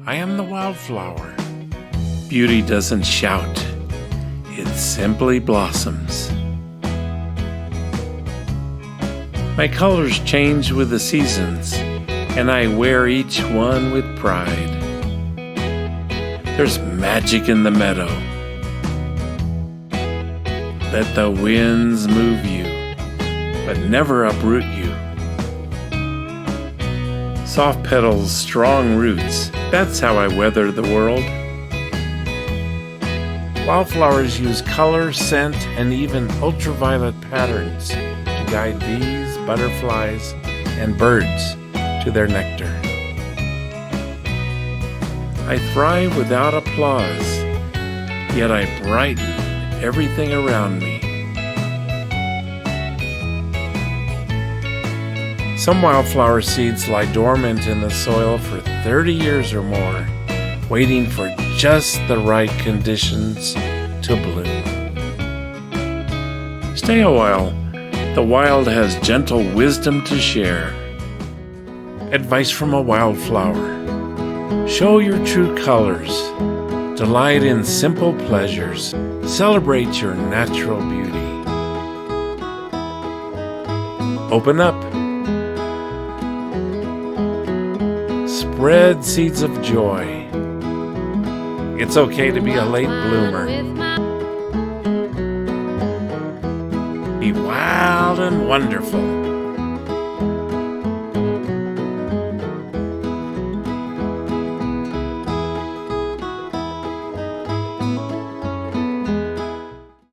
I am the wildflower. Beauty doesn't shout, it simply blossoms. My colors change with the seasons, and I wear each one with pride. There's magic in the meadow. Let the winds move you, but never uproot you. Soft petals, strong roots, that's how I weather the world. Wildflowers use color, scent, and even ultraviolet patterns to guide bees, butterflies, and birds to their nectar. I thrive without applause, yet I brighten everything around me. Some wildflower seeds lie dormant in the soil for 30 years or more, waiting for just the right conditions to bloom. Stay a while. The wild has gentle wisdom to share. Advice from a wildflower. Show your true colors. Delight in simple pleasures. Celebrate your natural beauty. Open up. Spread seeds of joy. It's okay to be a late bloomer. Be wild and wonderful.